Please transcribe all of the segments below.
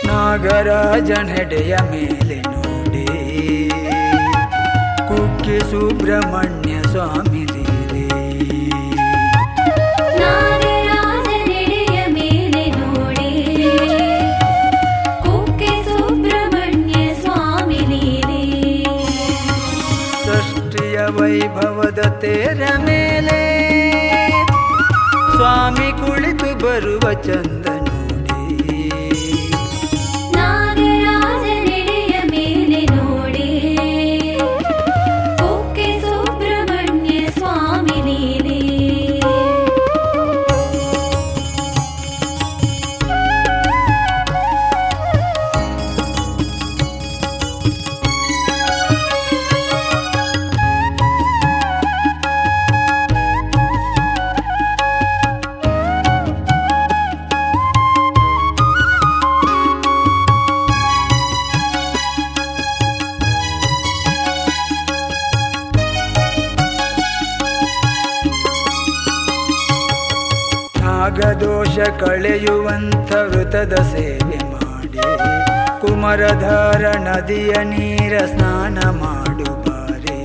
ನಾಗರಾಜನ ಹೆಡೆಯ ಮೇಲೆ ನೋಡಿ ಕುಕ್ಕೆ ಸುಬ್ರಹ್ಮಣ್ಯ ಸ್ವಾಮಿ ಲೀಲೆ. ನಾಗರಾಜನ ಹೆಡೆಯ ಮೇಲೆ ನೋಡಿ ಕುಕ್ಕೆ ಸುಬ್ರಹ್ಮಣ್ಯ ಸ್ವಾಮಿ ಲೀಲೆ. ಸೃಷ್ಟಿಯ ವೈಭವದ ತೇರ ಮೇಲೆ ಸ್ವಾಮಿ ಕುಳಿತು ಬರುವ ಚಂದ ನಾಗದೋಷ ಕಳೆಯುವಂಥ ವೃತದ ಸೇವೆ ಮಾಡಿ ಕುಮರಧಾರ ನದಿಯ ನೀರ ಸ್ನಾನ ಮಾಡುಬಾರೆ.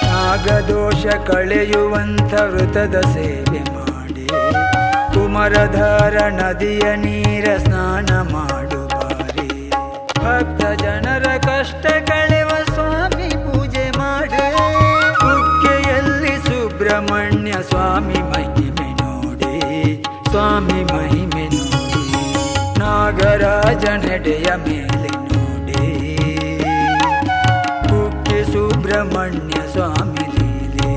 ನಾಗದೋಷ ಕಳೆಯುವಂಥ ವೃತದ ಸೇವೆ ಮಾಡಿ ಕುಮರಧಾರ ನದಿಯ ನೀರ ಸ್ನಾನ ಮಾಡುಬಾರೆ. ಭಕ್ತ ಜನರ ಕಷ್ಟ ಕಳೆವ ಸ್ವಾಮಿ ಪೂಜೆ ಮಾಡಿ ಸುಬ್ರಹ್ಮಣ್ಯ ಸ್ವಾಮಿ ಮಹಿಮೆ ನೋಡಿ, ಸ್ವಾಮಿ ಮಹಿಮೆ ನೋಡಿ. ನಾಗರಾಜನ ಹೆಡೆಯ ಮೇಲೆ ನೋಡಿ ಕುಕ್ಕೆ ಸುಬ್ರಹ್ಮಣ್ಯ ಸ್ವಾಮಿ ಲೀಲೆ.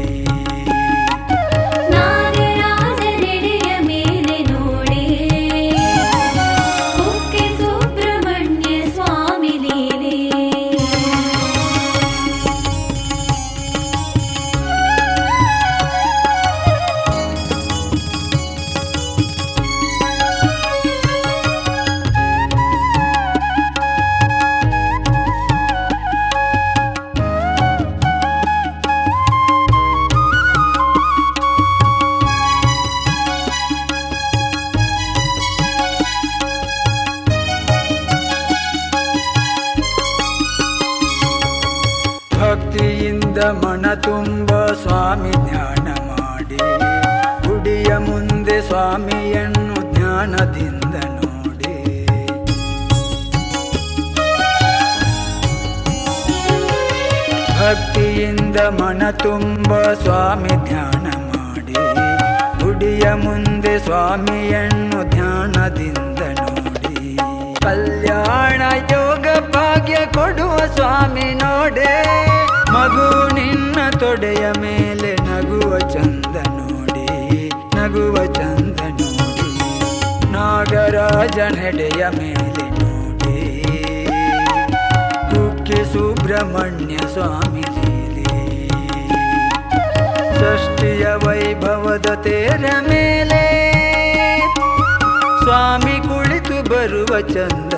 ನಾಗರಾಜನ ಹೆಡೆಯ ಮೇಲೆ ನೋಡಿ ಕುಕ್ಕೆ ಸುಬ್ರಹ್ಮಣ್ಯ ಸ್ವಾಮಿ ಲೀಲೆ. ಭಕ್ತಿಯಿಂದ ಮನ ತುಂಬ ಸ್ವಾಮಿ ಧ್ಯಾನ ಮಾಡಿ ಗುಡಿಯ ಮುಂದೆ ಸ್ವಾಮಿಯನ್ನು ಜ್ಞಾನದಿಂದ ನೋಡಿ. ಭಕ್ತಿಯಿಂದ ಮನ ತುಂಬ ಸ್ವಾಮಿ ಧ್ಯಾನ ಮಾಡಿ ಗುಡಿಯ ಮುಂದೆ ಸ್ವಾಮಿಯನ್ನು ಧ್ಯಾನದಿಂದ ನೋಡಿ. ಕಲ್ಯಾಣ ಯೋಗ ಭಾಗ್ಯ ಕೊಡುವ ಸ್ವಾಮಿ ನೋಡೆ, ಮಗು ನಿನ್ನ ತೊಡೆಯ ಮೇಲೆ ನಗುವ ಚಂದ ನೋಡಿ, ನಗುವ ಚಂದ ನೋಡಿ. ನಾಗರಾಜನ ಹೆಡೆಯ ಮೇಲೆ ನೋಡಿ ಕುಕ್ಕೆ ಸುಬ್ರಹ್ಮಣ್ಯ ಸ್ವಾಮಿ ಲೀಲೆ. ಸೃಷ್ಟಿಯ ವೈಭವದ ತೇರ ಮೇಲೆ ಸ್ವಾಮಿ ಕುಳಿತು ಬರುವ ಚಂದ